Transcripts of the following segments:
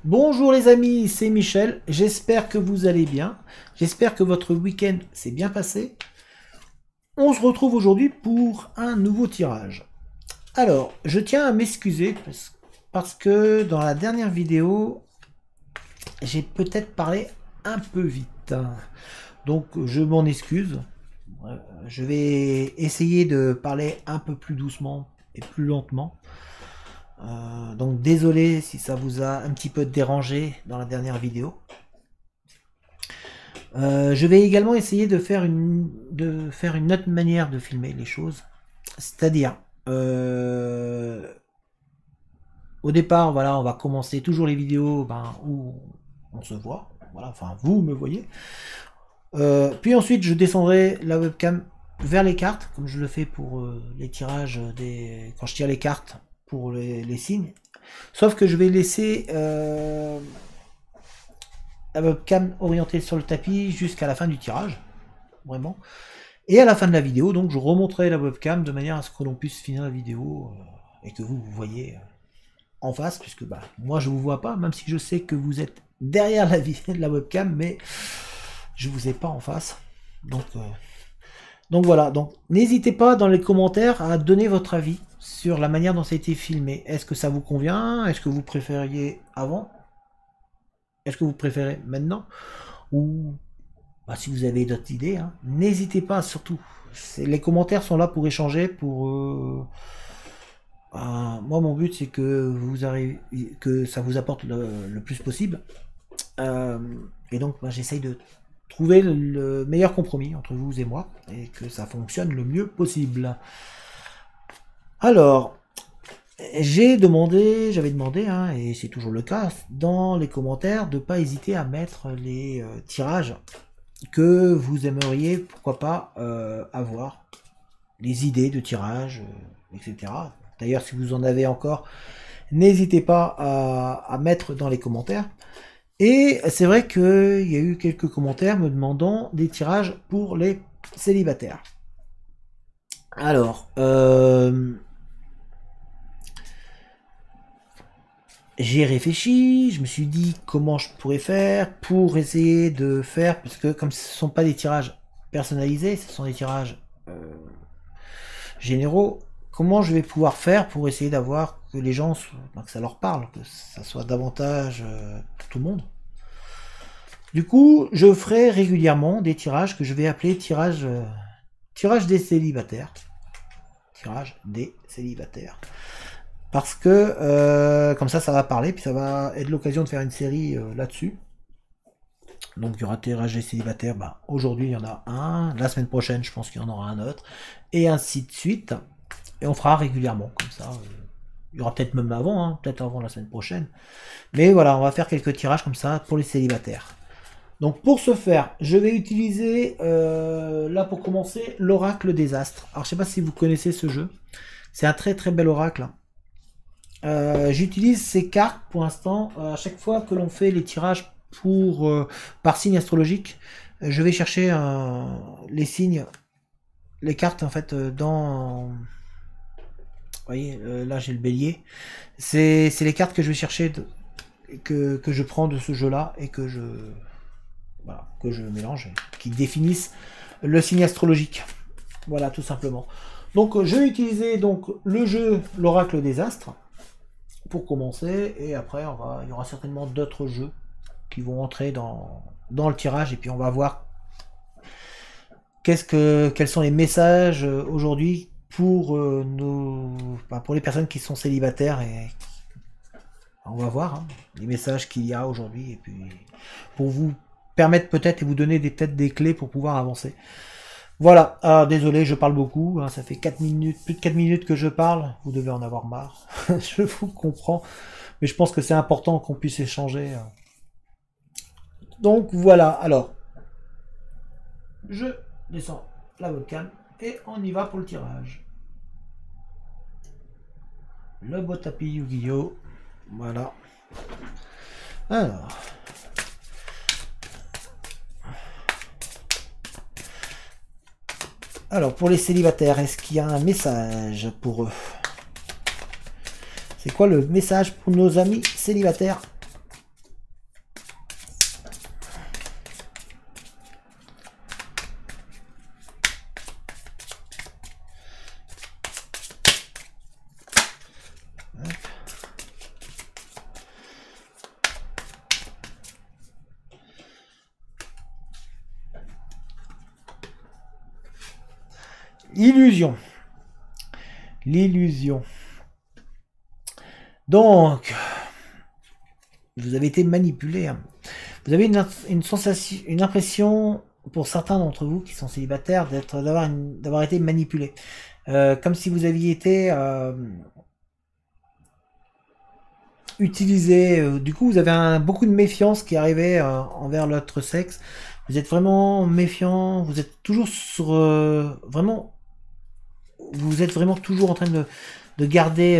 Bonjour les amis, c'est Michel, j'espère que vous allez bien, j'espère que votre week-end s'est bien passé. On se retrouve aujourd'hui pour un nouveau tirage. Alors, je tiens à m'excuser parce que dans la dernière vidéo, j'ai peut-être parlé un peu vite. Donc je m'en excuse. Je vais essayer de parler un peu plus doucement et plus lentement. Donc désolé si ça vous a un petit peu dérangé dans la dernière vidéo. Je vais également essayer de faire une autre manière de filmer les choses. C'est-à-dire, au départ, voilà, on va commencer toujours les vidéos où on se voit. Voilà, enfin, vous me voyez. Puis ensuite, je descendrai la webcam vers les cartes, comme je le fais pour les tirages quand je tire les cartes pour les signes. Sauf que je vais laisser la webcam orientée sur le tapis jusqu'à la fin du tirage, vraiment. Et à la fin de la vidéo, donc je remonterai la webcam de manière à ce que l'on puisse finir la vidéo et que vous voyez en face, puisque moi je vous vois pas, même si je sais que vous êtes derrière la webcam, mais je vous ai pas en face. Donc voilà, donc n'hésitez pas dans les commentaires à donner votre avis sur la manière dont ça a été filmé. Est-ce que ça vous convient? Est-ce que vous préfériez avant? Est-ce que vous préférez maintenant? Ou si vous avez d'autres idées, hein, n'hésitez pas surtout. Les commentaires sont là pour échanger, moi mon but c'est que ça vous apporte le plus possible. Et donc j'essaye de trouver le meilleur compromis entre vous et moi et que ça fonctionne le mieux possible. Alors, j'avais demandé, hein, et c'est toujours le cas, dans les commentaires, de ne pas hésiter à mettre les tirages que vous aimeriez, pourquoi pas, avoir, les idées de tirage, etc. D'ailleurs, si vous en avez encore, n'hésitez pas à mettre dans les commentaires. Et c'est vrai qu'il y a eu quelques commentaires me demandant des tirages pour les célibataires. Alors, j'ai réfléchi, je me suis dit comment je pourrais faire pour essayer de faire, parce que comme ce ne sont pas des tirages personnalisés, ce sont des tirages généraux, comment je vais pouvoir faire pour essayer d'avoir que les gens, que ça leur parle, que ça soit davantage pour tout le monde. Du coup, je ferai régulièrement des tirages que je vais appeler tirage des célibataires. Tirage des célibataires. Parce que comme ça va parler, puis ça va être l'occasion de faire une série là-dessus. Donc il y aura tirage des célibataires, aujourd'hui il y en a un, la semaine prochaine je pense qu'il y en aura un autre, et ainsi de suite. Et on fera régulièrement, comme ça. Il y aura peut-être même avant, hein, peut-être avant la semaine prochaine. Mais voilà, on va faire quelques tirages comme ça pour les célibataires. Donc pour ce faire, je vais utiliser, là pour commencer, l'oracle des astres. Alors je sais pas si vous connaissez ce jeu. C'est un très très bel oracle. J'utilise ces cartes pour l'instant. À chaque fois que l'on fait les tirages par signe astrologique, je vais chercher les signes, les cartes en fait dans... Vous voyez, là j'ai le bélier. C'est les cartes que je vais chercher, que je prends de ce jeu-là et que je mélange, qui définissent le signe astrologique. Voilà, tout simplement. Donc je vais utiliser donc le jeu, l'oracle des astres, pour commencer, et après il y aura certainement d'autres jeux qui vont entrer dans le tirage, et puis on va voir quels sont les messages aujourd'hui pour pour les personnes qui sont célibataires, et on va voir hein, les messages qu'il y a aujourd'hui, et puis pour vous permettre peut-être et vous donner peut-être des clés pour pouvoir avancer. Voilà, désolé, je parle beaucoup, hein, ça fait 4 minutes, plus de 4 minutes que je parle, vous devez en avoir marre, je vous comprends, mais je pense que c'est important qu'on puisse échanger. Donc voilà, alors, je descends la webcam et on y va pour le tirage. Le beau tapis Yu-Gi-Oh! Voilà. Alors, pour les célibataires, est-ce qu'il y a un message pour eux? C'est quoi le message pour nos amis célibataires? Illusion. L'illusion. Donc, vous avez été manipulé. Hein. Vous avez une sensation, une impression, pour certains d'entre vous qui sont célibataires, d'avoir été manipulé. Comme si vous aviez été utilisé. Du coup, vous avez beaucoup de méfiance qui arrivait envers l'autre sexe. Vous êtes vraiment méfiant. Vous êtes toujours sur vraiment. Vous êtes vraiment toujours en train de garder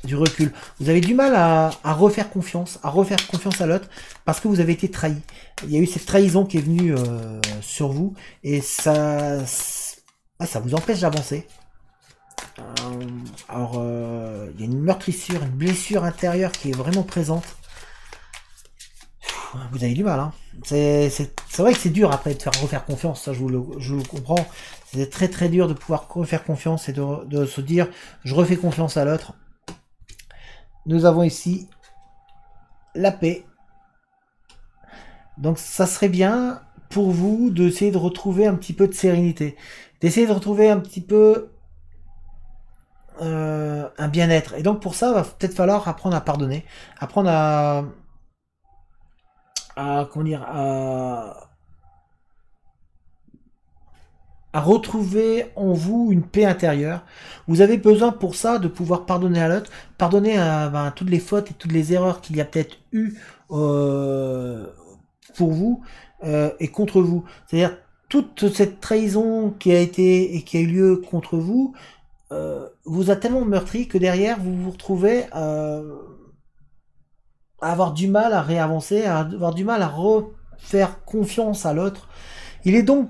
du recul. Vous avez du mal à refaire confiance à l'autre parce que vous avez été trahi. Il y a eu cette trahison qui est venue sur vous et ça vous empêche d'avancer. Alors, il y a une meurtrissure, une blessure intérieure qui est vraiment présente. Vous avez du mal, hein. C'est vrai que c'est dur après de faire refaire confiance, ça je vous le comprends. C'est très très dur de pouvoir refaire confiance et de se dire je refais confiance à l'autre. Nous avons ici la paix. Donc ça serait bien pour vous d'essayer de retrouver un petit peu de sérénité. D'essayer de retrouver un petit peu un bien-être. Et donc pour ça, il va peut-être falloir apprendre à pardonner. Apprendre comment dire, à retrouver en vous une paix intérieure. Vous avez besoin pour ça de pouvoir pardonner à l'autre, pardonner à toutes les fautes et toutes les erreurs qu'il y a peut-être eu pour vous et contre vous. C'est-à-dire toute cette trahison qui a été et qui a eu lieu contre vous vous a tellement meurtri que derrière vous vous retrouvez à avoir du mal à réavancer, à avoir du mal à refaire confiance à l'autre. Il est donc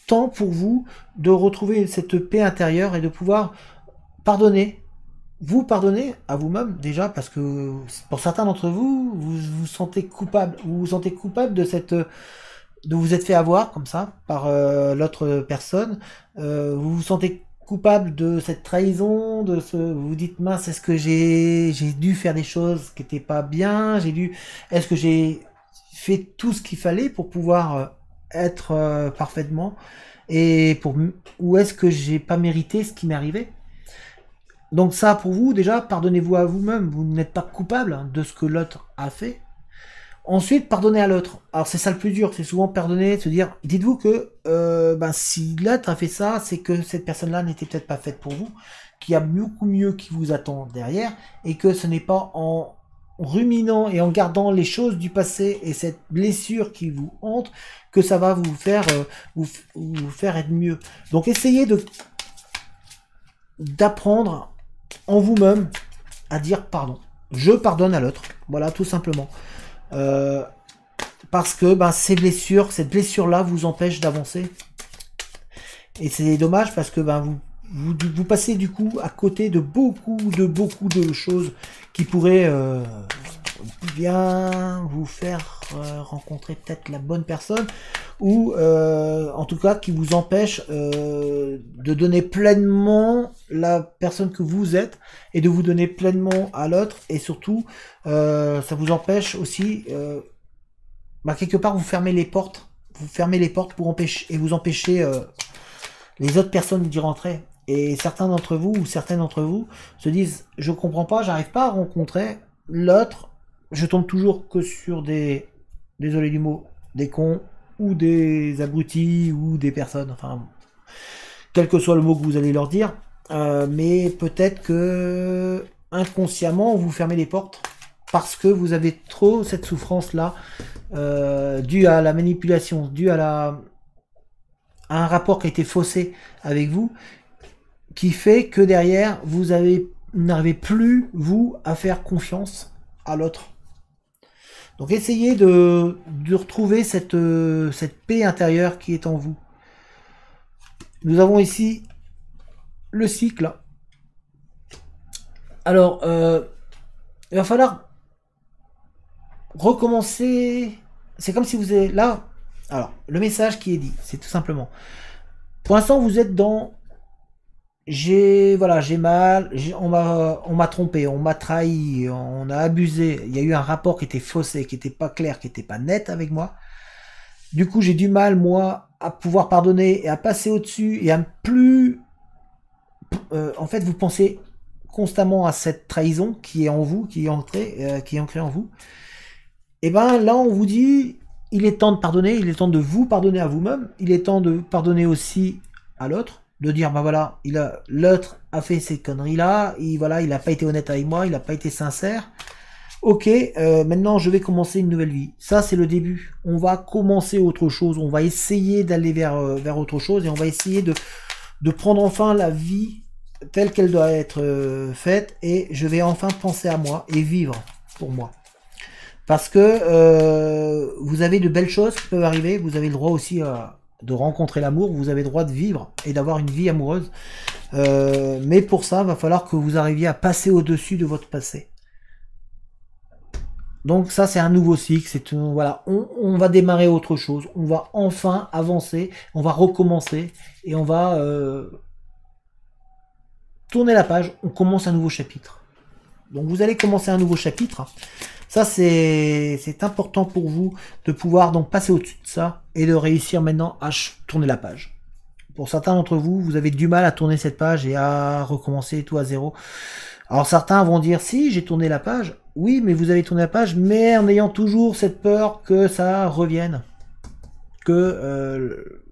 temps pour vous de retrouver cette paix intérieure et de pouvoir pardonner. Vous pardonnez à vous-même déjà parce que pour certains d'entre vous, vous sentez coupable. Vous vous sentez coupable de vous être fait avoir comme ça par l'autre personne. Vous vous sentez coupable de cette trahison, vous vous dites mince, est-ce que j'ai dû faire des choses qui n'étaient pas bien, est-ce que j'ai fait tout ce qu'il fallait pour pouvoir être parfaitement ou est-ce que j'ai pas mérité ce qui m'est arrivé. Donc ça pour vous déjà, pardonnez-vous à vous-même, vous n'êtes pas coupable de ce que l'autre a fait. Ensuite, pardonnez à l'autre. Alors c'est ça le plus dur, c'est souvent pardonner, se dire, dites-vous que si l'autre a fait ça, c'est que cette personne-là n'était peut-être pas faite pour vous, qu'il y a beaucoup mieux qui vous attend derrière, et que ce n'est pas en ruminant et en gardant les choses du passé et cette blessure qui vous hante que ça va vous faire être mieux. Donc essayez d'apprendre en vous-même à dire pardon. Je pardonne à l'autre. Voilà, tout simplement. Parce que cette blessure-là vous empêche d'avancer. Et c'est dommage parce que vous passez du coup à côté de beaucoup de choses qui pourraient bien vous faire rencontrer peut-être la bonne personne ou en tout cas qui vous empêche de donner pleinement la personne que vous êtes et de vous donner pleinement à l'autre et surtout ça vous empêche aussi quelque part vous fermez les portes pour empêcher et vous empêchez les autres personnes d'y rentrer. Et certains d'entre vous ou certaines d'entre vous se disent je comprends pas, j'arrive pas à rencontrer l'autre, je tombe toujours que sur désolé du mot, des cons ou des abrutis ou des personnes, enfin quel que soit le mot que vous allez leur dire, mais peut-être que inconsciemment vous fermez les portes parce que vous avez trop cette souffrance là due à la manipulation, due à un rapport qui a été faussé avec vous, qui fait que derrière, vous n'arrivez plus, vous, à faire confiance à l'autre. Donc essayez de retrouver cette paix intérieure qui est en vous. Nous avons ici le cycle. Alors, il va falloir recommencer. C'est comme si vous êtes là. Alors, le message qui est dit, c'est tout simplement. Pour l'instant, vous êtes dans j'ai mal, on m'a trompé, on m'a trahi, on a abusé, il y a eu un rapport qui était faussé, qui n'était pas clair, qui n'était pas net avec moi. Du coup, j'ai du mal, moi, à pouvoir pardonner et à passer au-dessus et à ne plus... en fait, vous pensez constamment à cette trahison qui est en vous, qui est ancrée en vous. Et ben là, on vous dit, il est temps de pardonner, il est temps de vous pardonner à vous-même, il est temps de pardonner aussi à l'autre, de dire, bah voilà, l'autre a fait ces conneries-là, voilà, il n'a pas été honnête avec moi, il n'a pas été sincère. Ok, maintenant je vais commencer une nouvelle vie. Ça, c'est le début. On va commencer autre chose, on va essayer d'aller vers autre chose et on va essayer de prendre enfin la vie telle qu'elle doit être faite et je vais enfin penser à moi et vivre pour moi. Parce que vous avez de belles choses qui peuvent arriver, vous avez le droit aussi de rencontrer l'amour, vous avez le droit de vivre et d'avoir une vie amoureuse. Mais pour ça, il va falloir que vous arriviez à passer au-dessus de votre passé. Donc ça, c'est un nouveau cycle, voilà, on va démarrer autre chose, on va enfin avancer, on va recommencer et on va tourner la page, on commence un nouveau chapitre. Donc vous allez commencer un nouveau chapitre. Ça, c'est important pour vous de pouvoir donc passer au-dessus de ça et de réussir maintenant à tourner la page. Pour certains d'entre vous, vous avez du mal à tourner cette page et à recommencer tout à zéro. Alors certains vont dire, si, j'ai tourné la page. Oui, mais vous avez tourné la page, mais en ayant toujours cette peur que ça revienne. Que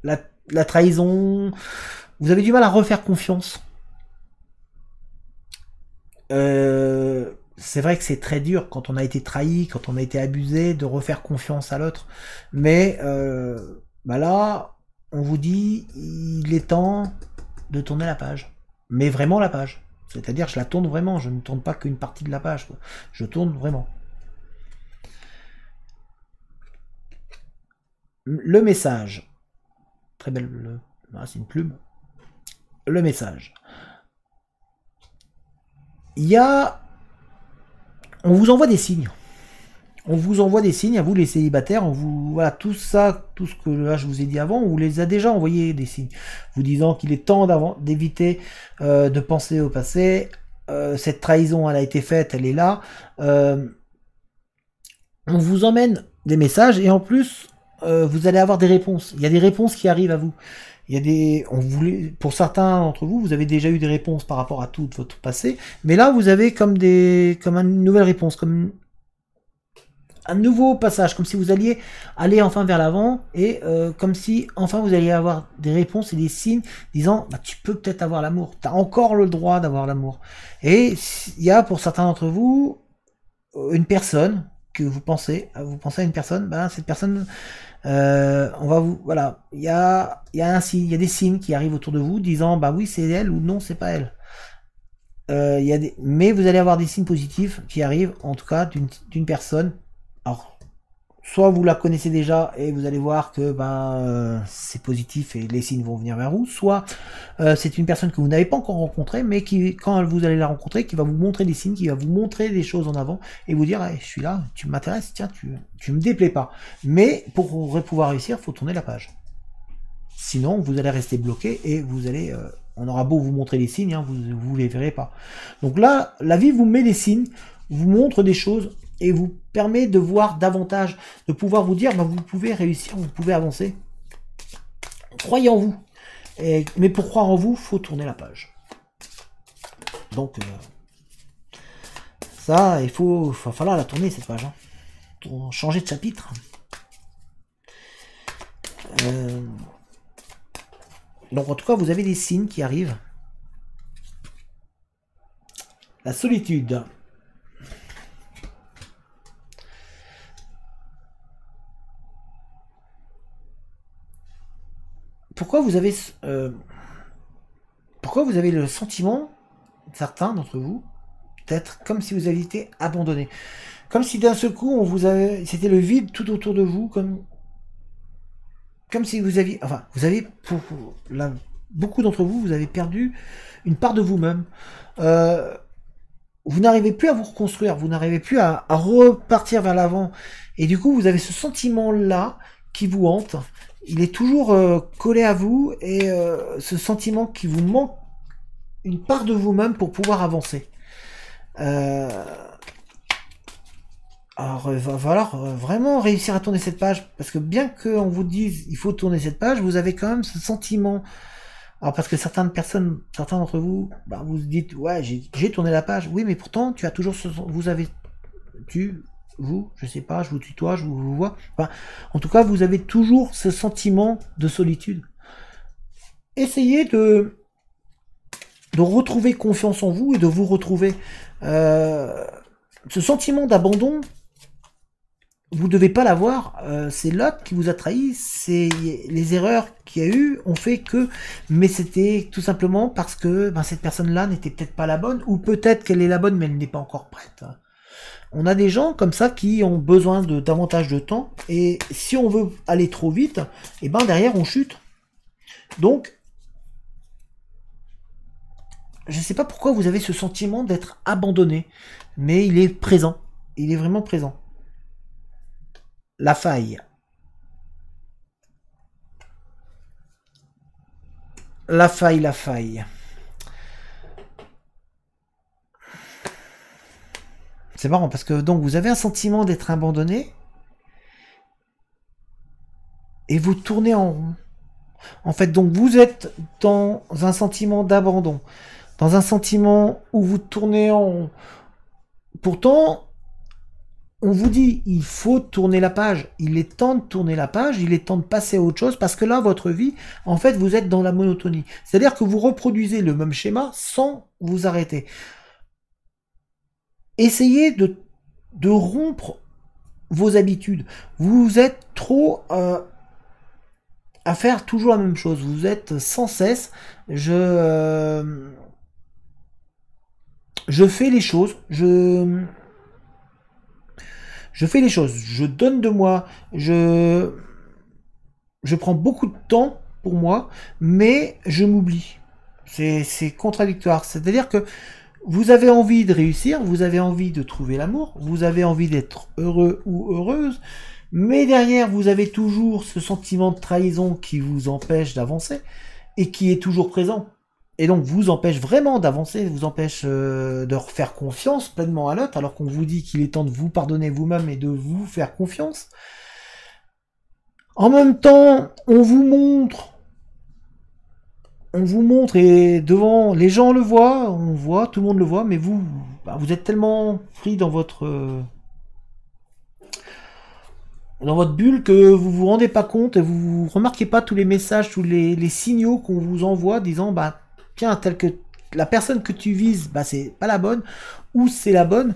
la trahison... Vous avez du mal à refaire confiance. C'est vrai que c'est très dur quand on a été trahi, quand on a été abusé, de refaire confiance à l'autre. Mais bah là, on vous dit, il est temps de tourner la page. Mais vraiment la page. C'est-à-dire, je la tourne vraiment. Je ne tourne pas qu'une partie de la page, quoi. Je tourne vraiment. Le message. Très belle. Ah, c'est une plume. Le message. Il y a... On vous envoie des signes. On vous envoie des signes, à vous les célibataires, voilà, tout ça, tout ce que là je vous ai dit avant, on vous les a déjà envoyé des signes, vous disant qu'il est temps d'éviter de penser au passé, cette trahison elle a été faite, elle est là, on vous emmène des messages et en plus vous allez avoir des réponses, il y a des réponses qui arrivent à vous. Il y a pour certains d'entre vous, vous avez déjà eu des réponses par rapport à tout votre passé, mais là vous avez comme une nouvelle réponse, comme un nouveau passage, comme si vous alliez aller enfin vers l'avant et comme si enfin vous alliez avoir des réponses et des signes disant bah, tu peux peut-être avoir l'amour, tu as encore le droit d'avoir l'amour. Et il y a pour certains d'entre vous une personne que vous pensez à une personne, ben, cette personne on va vous voilà, il y a un signe, il y a des signes qui arrivent autour de vous disant bah oui c'est elle ou non c'est pas elle. Mais vous allez avoir des signes positifs qui arrivent en tout cas d'une personne. Alors, soit vous la connaissez déjà et vous allez voir que c'est positif et les signes vont venir vers vous, soit c'est une personne que vous n'avez pas encore rencontrée, mais qui, quand vous allez la rencontrer, qui va vous montrer des signes, qui va vous montrer des choses en avant et vous dire hey, je suis là, tu m'intéresses, tiens, tu me déplais pas. Mais pour pouvoir réussir, il faut tourner la page. Sinon, vous allez rester bloqué et vous allez... on aura beau vous montrer les signes, hein, vous les verrez pas. Donc là, la vie vous met des signes, vous montre des choses et vous permet de voir davantage, de pouvoir vous dire, bah, vous pouvez réussir, vous pouvez avancer. Croyez en vous. Mais pour croire en vous, il faut tourner la page. Donc, ça, il va falloir la tourner, cette page. Hein. Changer de chapitre. Donc, en tout cas, vous avez des signes qui arrivent. La solitude. Pourquoi vous avez le sentiment, certains d'entre vous, d'être comme si vous aviez été abandonné, comme si d'un seul coup c'était le vide tout autour de vous, comme si vous aviez, enfin, beaucoup d'entre vous, vous avez perdu une part de vous-même. Vous n'arrivez plus à vous reconstruire, vous n'arrivez plus à repartir vers l'avant, et du coup vous avez ce sentiment-là qui vous hante. Il est toujours collé à vous et ce sentiment qui vous manque une part de vous-même pour pouvoir avancer. Alors, il va falloir vraiment réussir à tourner cette page, parce que bien qu'on vous dise il faut tourner cette page, vous avez quand même ce sentiment. Alors parce que certaines personnes, certains d'entre vous, bah, vous dites ouais j'ai tourné la page, oui mais pourtant tu as toujours vous avez, vous, je sais pas, je vous tutoie, je vous vois, enfin, en tout cas vous avez toujours ce sentiment de solitude. Essayez de retrouver confiance en vous et de vous retrouver. Euh, Ce sentiment d'abandon, vous ne devez pas l'avoir, c'est l'autre qui vous a trahi, c'est les erreurs qu'il y a eu ont fait que, mais c'était tout simplement parce que ben, cette personne-là n'était peut-être pas la bonne, ou peut-être qu'elle est la bonne mais elle n'est pas encore prête. On a des gens comme ça qui ont besoin de davantage de temps, et si on veut aller trop vite, et ben derrière on chute. Donc, je ne sais pas pourquoi vous avez ce sentiment d'être abandonné, mais il est présent, il est vraiment présent. La faille. La faille, la faille. C'est marrant parce que donc vous avez un sentiment d'être abandonné et vous tournez en rond. En fait, donc vous êtes dans un sentiment d'abandon, dans un sentiment où vous tournez en rond. Pourtant, on vous dit il faut tourner la page. Il est temps de tourner la page, il est temps de passer à autre chose parce que là, votre vie, en fait, vous êtes dans la monotonie. C'est-à-dire que vous reproduisez le même schéma sans vous arrêter. Essayez de rompre vos habitudes. Vous êtes trop à faire toujours la même chose. Vous êtes sans cesse. Je fais les choses. Je fais les choses. Je donne de moi. Je prends beaucoup de temps pour moi, mais je m'oublie. C'est contradictoire. C'est-à-dire que vous avez envie de réussir, vous avez envie de trouver l'amour, vous avez envie d'être heureux ou heureuse, mais derrière, vous avez toujours ce sentiment de trahison qui vous empêche d'avancer et qui est toujours présent. Et donc vous empêche vraiment d'avancer, vous empêche de faire confiance pleinement à l'autre, alors qu'on vous dit qu'il est temps de vous pardonner vous-même et de vous faire confiance. En même temps, on vous montre et devant les gens le voient, on voit, tout le monde le voit, mais vous, bah, vous êtes tellement pris dans votre bulle que vous vous rendez pas compte et vous remarquez pas tous les messages, tous les signaux qu'on vous envoie disant bah tiens tel que la personne que tu vises bah c'est pas la bonne ou c'est la bonne.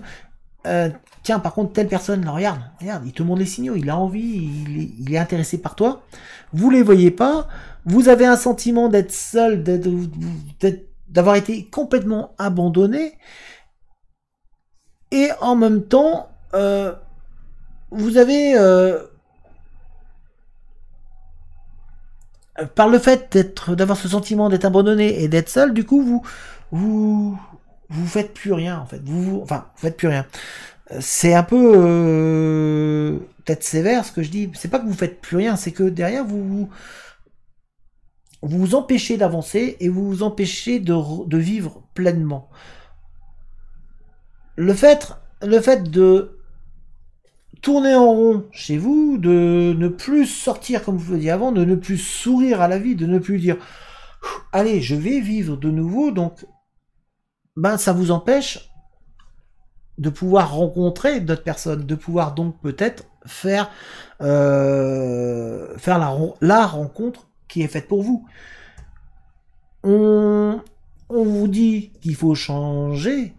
Tiens par contre telle personne regarde il te montre les signaux, il a envie, il est intéressé par toi, vous les voyez pas, vous avez un sentiment d'être seul, d'avoir été complètement abandonné et en même temps vous avez, par le fait d'avoir ce sentiment d'être abandonné et d'être seul, du coup, vous, vous faites plus rien, en fait. Enfin, vous faites plus rien. C'est un peu, peut-être sévère ce que je dis. C'est pas que vous faites plus rien, c'est que derrière, vous empêchez d'avancer et vous vous empêchez de vivre pleinement. Le fait de tourner en rond chez vous, de ne plus sortir comme vous le disiez avant, de ne plus sourire à la vie, de ne plus dire allez, je vais vivre de nouveau, donc ben ça vous empêche de pouvoir rencontrer d'autres personnes, de pouvoir donc peut-être faire la rencontre qui est faite pour vous. On vous dit qu'il faut changer.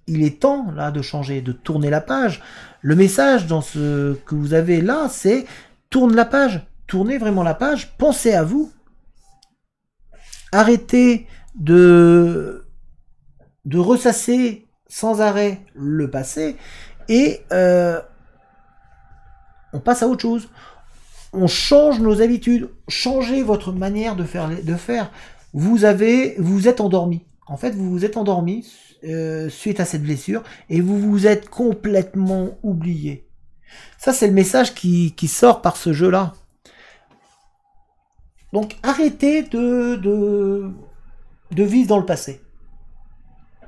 Il est temps là de changer, de tourner la page. Le message dans ce que vous avez là, c'est tourne la page, tournez vraiment la page, pensez à vous, arrêtez de ressasser sans arrêt le passé et on passe à autre chose. On change nos habitudes, changez votre manière de faire. Vous êtes endormi. En fait, vous vous êtes endormi suite à cette blessure et vous vous êtes complètement oublié. Ça, c'est le message qui sort par ce jeu-là. Donc, arrêtez de vivre dans le passé.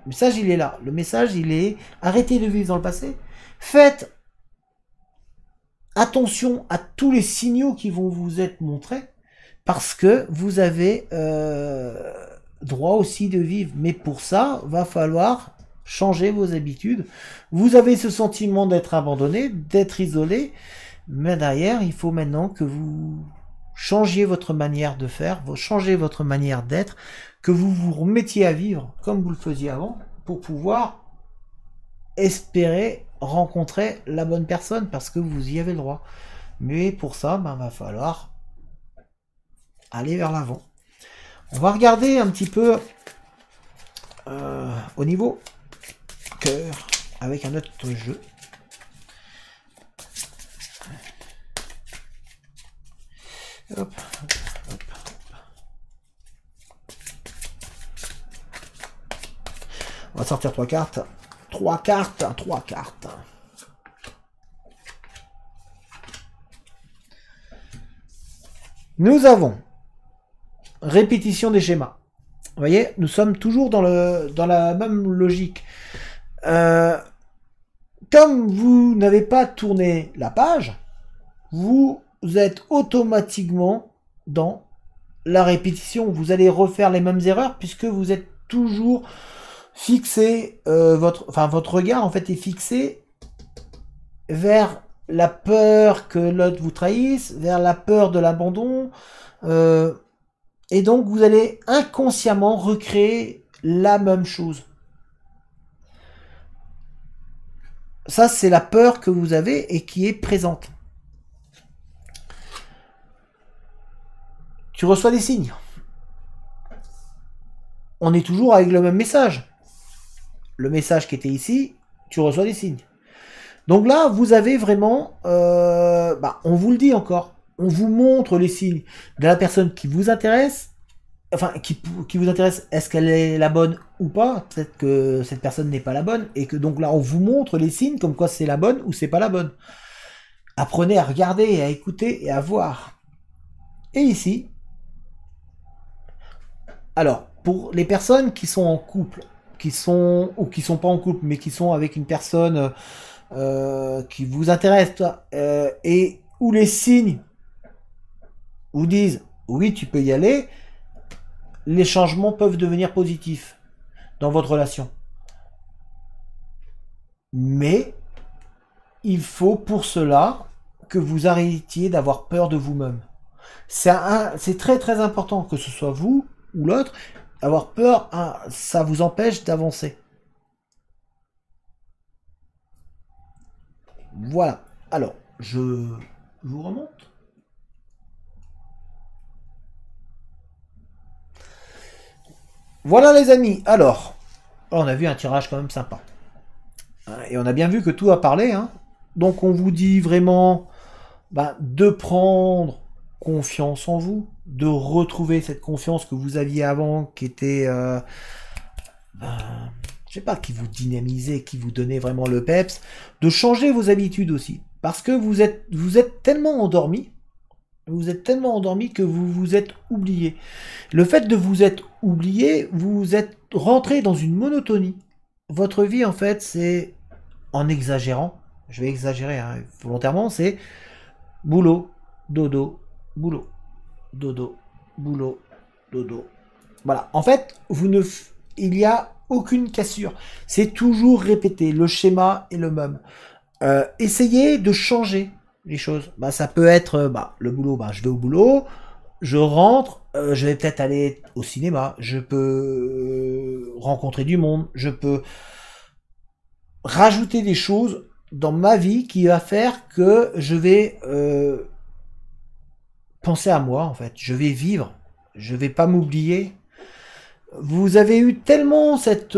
Le message, il est là. Le message, il est arrêtez de vivre dans le passé. Faites attention à tous les signaux qui vont vous être montrés, parce que vous avez droit aussi de vivre. Mais pour ça, va falloir changer vos habitudes. Vous avez ce sentiment d'être abandonné, d'être isolé, mais derrière, il faut maintenant que vous changiez votre manière de faire, changez votre manière d'être, que vous vous remettiez à vivre comme vous le faisiez avant, pour pouvoir espérer rencontrer la bonne personne, parce que vous y avez le droit. Mais pour ça, ben, va falloir aller vers l'avant. On va regarder un petit peu au niveau cœur avec un autre jeu. Hop, hop, hop. On va sortir 3 cartes. 3 cartes, 3 cartes. Nous avons répétition des schémas. Vous voyez, nous sommes toujours dans la même logique. Comme vous n'avez pas tourné la page, vous êtes automatiquement dans la répétition. Vous allez refaire les mêmes erreurs puisque vous êtes toujours fixé, votre regard en fait est fixé vers la peur que l'autre vous trahisse, vers la peur de l'abandon, et donc vous allez inconsciemment recréer la même chose. Ça, c'est la peur que vous avez et qui est présente. Tu reçois des signes. On est toujours avec le même message. Le message qui était ici, tu reçois des signes. Donc là, vous avez vraiment... on vous le dit encore. On vous montre les signes de la personne qui vous intéresse. Enfin, qui vous intéresse. Est-ce qu'elle est la bonne ou pas? Peut-être que cette personne n'est pas la bonne. Et que donc là, on vous montre les signes comme quoi c'est la bonne ou c'est pas la bonne. Apprenez à regarder, à écouter et à voir. Et ici... Alors, pour les personnes qui sont en couple, qui sont pas en couple, mais qui sont avec une personne qui vous intéresse, et où les signes vous disent oui, tu peux y aller, les changements peuvent devenir positifs dans votre relation. Mais il faut pour cela que vous arrêtiez d'avoir peur de vous-même. C'est très très important que ce soit vous ou l'autre. Avoir peur, ça vous empêche d'avancer. Voilà. Alors, je vous remonte. Voilà les amis. Alors, on a vu un tirage quand même sympa. Et on a bien vu que tout a parlé. Hein. Donc on vous dit vraiment de prendre confiance en vous, de retrouver cette confiance que vous aviez avant, qui était, je sais pas, qui vous dynamisait, qui vous donnait vraiment le peps, de changer vos habitudes aussi, parce que vous êtes tellement endormi, que vous vous êtes oublié. Le fait de vous être oublié, vous êtes rentré dans une monotonie. Votre vie, en fait, c'est, en exagérant, je vais exagérer volontairement, c'est boulot, dodo, boulot, dodo, boulot, dodo. Voilà. En fait, il n'y a aucune cassure. C'est toujours répété. Le schéma est le même. Essayez de changer les choses. Ça peut être le boulot. Je vais au boulot. Je rentre. Je vais peut-être aller au cinéma. Je peux rencontrer du monde. Je peux rajouter des choses dans ma vie qui va faire que je vais penser à moi, en fait. Je vais vivre. Je vais pas m'oublier. Vous avez eu tellement cette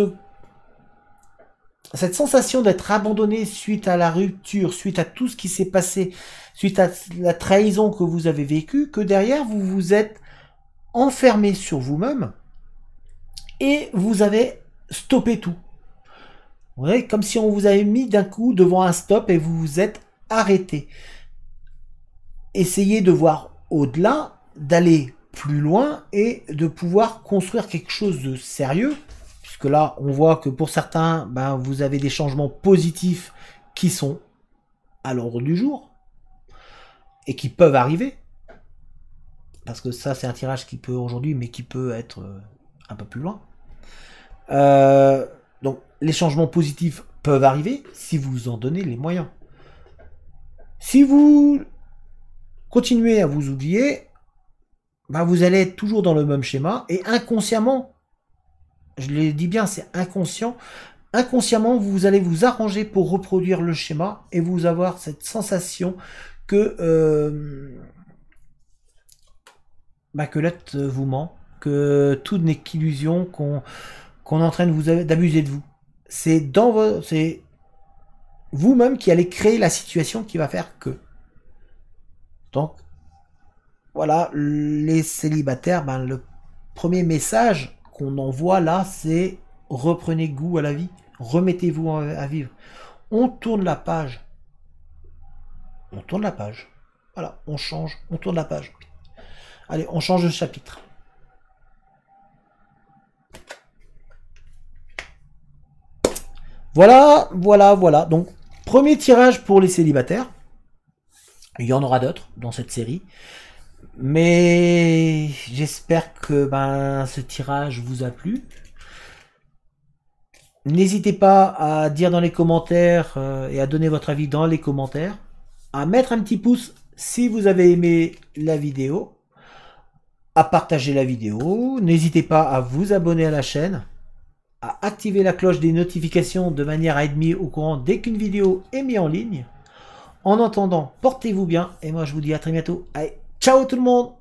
sensation d'être abandonné suite à la rupture, suite à tout ce qui s'est passé, suite à la trahison que vous avez vécue, que derrière, vous vous êtes enfermé sur vous-même et vous avez stoppé tout. Vous voyez, comme si on vous avait mis d'un coup devant un stop et vous vous êtes arrêté. Essayez de voir au-delà, d'aller plus loin et de pouvoir construire quelque chose de sérieux, puisque là, on voit que pour certains, vous avez des changements positifs qui sont à l'ordre du jour. et qui peuvent arriver, parce que ça c'est un tirage qui peut aujourd'hui, mais qui peut être un peu plus loin. Donc les changements positifs peuvent arriver si vous en donnez les moyens. Si vous continuez à vous oublier, bah vous allez être toujours dans le même schéma, et inconsciemment, je le dis bien, c'est inconscient, inconsciemment vous allez vous arranger pour reproduire le schéma, et vous avoir cette sensation que que l'être vous ment, que tout n'est qu'illusion, qu'on est en train d'abuser de vous. C'est vous-même qui allez créer la situation qui va faire que. Donc, voilà, les célibataires, le premier message qu'on envoie là, c'est reprenez goût à la vie, remettez-vous à vivre. On tourne la page. On tourne la page. Voilà, on change, on tourne la page. Allez, on change de chapitre. Voilà, voilà, voilà. Donc, premier tirage pour les célibataires. Il y en aura d'autres dans cette série. Mais j'espère que ce tirage vous a plu. N'hésitez pas à dire dans les commentaires et à donner votre avis dans les commentaires. À mettre un petit pouce si vous avez aimé la vidéo. À partager la vidéo. N'hésitez pas à vous abonner à la chaîne. À activer la cloche des notifications de manière à être mis au courant dès qu'une vidéo est mise en ligne. En attendant, portez-vous bien et moi je vous dis à très bientôt. Allez, ciao tout le monde!